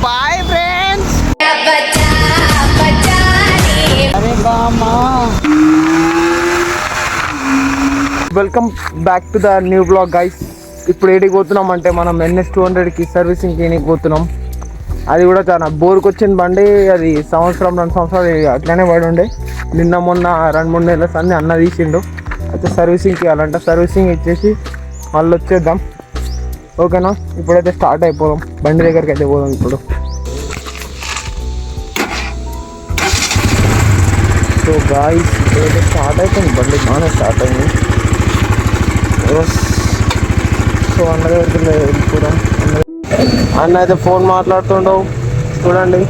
Bye friends. Welcome back to the new blog guys. ఇప్పుడు ఏడికి పోతున్నాం అంటే మనం NS200కి సర్వీసింగ్ క్లినిక్ పోతున్నాం. అది కూడా చాలా బోర్కి వచ్చింది బండి. అది 2 సంవత్సరాలు అట్లనే పడి ఉండే. నిన్న మొన్న 2-3 నెలల సంది అన్న తీసిండు. అయితే సర్వీసింగ్కి ఇవ్వాలంట. సర్వీసింగ్ ఇచ్చేసి మళ్ళీ వచ్చేద్దాం. ఓకేనా? ఇప్పుడైతే స్టార్ట్ అయిపోదాం. బండి దగ్గరికి అయితే పోదాం ఇప్పుడు. సో గాయ్స్ ఇప్పుడైతే స్టార్ట్ అయిపోయింది. బండి బాగానే స్టార్ట్ అయింది. సో అన్న దగ్గరికి వెళ్ళిపోదాం. అన్న అయితే ఫోన్ మాట్లాడుతుండవు చూడండి.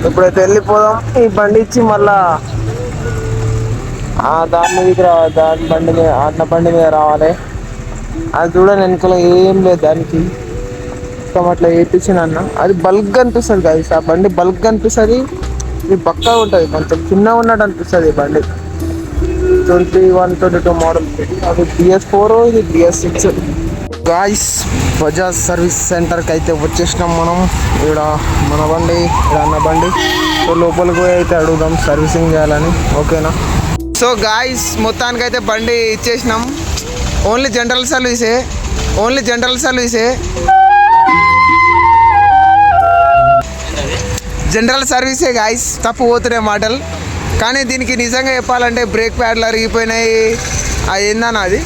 ఇప్పుడైతే వెళ్ళిపోదాం. ఈ బండి ఇచ్చి మళ్ళా దాని మీదకి దాని బండి మీద అన్న బండి మీద రావాలి. అది చూడండి వెనకాల ఏం లేదు దానికి. అట్లా వేయించిన అన్న అది బల్క్ అనిపిస్తుంది గాయ్స్. ఆ బండి బల్క్ అనిపిస్తుంది. ఇది పక్కా ఉంటుంది. కొంచెం చిన్నగా ఉన్నట్టు అనిపిస్తుంది ఈ బండి. 21-22 మోడల్. అది BS4, ఇది BS6. గాయ్స్ బజాజ్ సర్వీస్ సెంటర్కి అయితే వచ్చేసినాం మనం. ఇక్కడ మన బండి, ఇక్కడ అన్న బండి. సో లోపలికి పోయి అయితే అడుగుదాం సర్వీసింగ్ చేయాలని. ఓకేనా? సో గాయ్స్ మొత్తానికి అయితే బండి ఇచ్చేసినాం. ఓన్లీ జనరల్ సర్వీసే గాయ్స్. తప్పు పోతున్నాయి మాటలు. కానీ దీనికి నిజంగా చెప్పాలంటే బ్రేక్ ప్యాడ్లు అరిగిపోయినాయి. అది ఏందన్న అది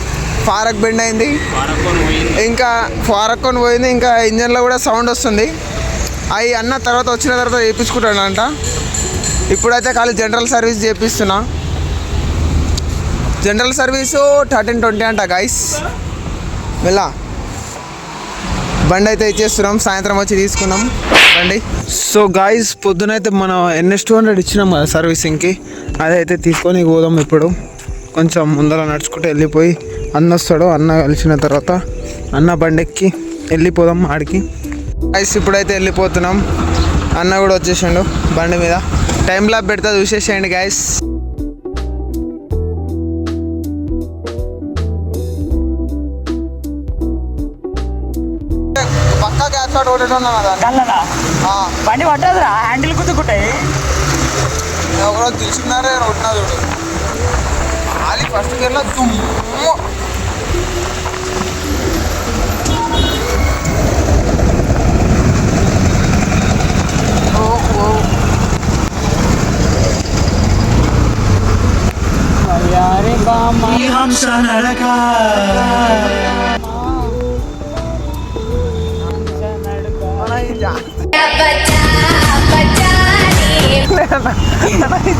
ఫారక్ బెండ్ అయింది, ఇంకా ఫారక్కొని పోయింది, ఇంకా ఇంజన్లో కూడా సౌండ్ వస్తుంది. అవి అన్న వచ్చిన తర్వాత చేయించుకుంటానంట. ఇప్పుడైతే ఖాళీ జనరల్ సర్వీస్ చేపిస్తున్నా. జనరల్ సర్వీసు 1320 అంట గాయ్స్. వెళ్ళా బండి అయితే ఇచ్చేస్తున్నాం. సాయంత్రం వచ్చి తీసుకున్నాం బండి. సో గాయ్స్ పొద్దునైతే మనం NS200 ఇచ్చినాం కదా సర్వీసింగ్కి. అదైతే తీసుకొని పోదాం. ఇప్పుడు కొంచెం ముందర నడుచుకుంటూ వెళ్ళిపోయి అన్న వస్తాడు. అన్న కలిసిన తర్వాత అన్న బండికి వెళ్ళిపోదాం ఆడికి. గాయ్స్ ఇప్పుడైతే వెళ్ళిపోతున్నాం. అన్న కూడా వచ్చేసిండు బండి మీద. టైం ల్యాబ్ పెడతా చూసేసేయండి గాయ్స్. పక్కా గ్యాస్ కార్డ్ బండి పట్టదురా, హ్యాండిల్ గుద్దుకుంటాయి. ఒకరోజు తీసుకున్నారే రోడ్డున చూడు. ఖాళీ ఫస్ట్ గేర్లో దుమ్ము.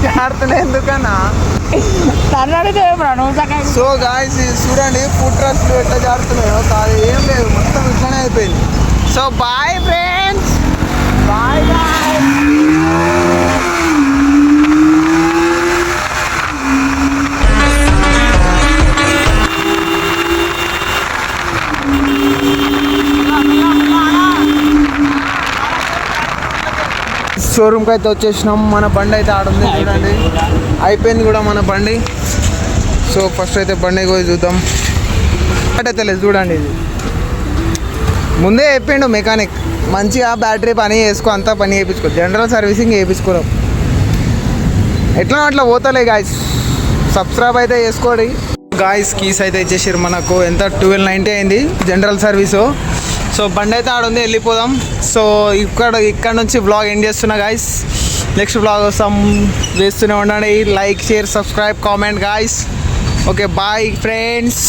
జాగ్రత్తలే ఎందుకన్నా. సో గాయ్స్ చూడండి ఫుడ్ ట్రక్లు ఎట్లా జారుతున్నాయో. కాదు ఏం లేదు, మొత్తం ఇట్లానే అయిపోయింది. So bye friends, bye bye. షోరూమ్కి అయితే వచ్చేసినాం. మన బండి అయితే ఆడుంది చూడండి. అయిపోయింది కూడా మన బండి. సో ఫస్ట్ అయితే బండి పోయి చూద్దాం. అయితే లేదు చూడండి. ఇది ముందే చెప్పిండు మెకానిక్, మంచిగా బ్యాటరీ పని చేసుకో, అంతా పని చేయించుకో, జనరల్ సర్వీసింగ్ చేయించుకోవడం. ఎట్లా అట్లా పోతలే గాయ్స్. సబ్స్క్రైబ్ అయితే చేసుకోండి గాయ్స్. కీస్ అయితే ఇచ్చేసారు మనకు. ఎంత 1290 అయింది జనరల్ సర్వీసు. సో బండి అయితే ఆడుంది, వెళ్ళిపోదాం. సో ఇక్కడ నుంచి వ్లాగ్ ఎండ్ చేస్తున్నా గాయ్స్. నెక్స్ట్ వ్లాగ్ వస్తాం, వేస్తూనే ఉండండి. Like, share, subscribe, comment guys. Okay bye friends.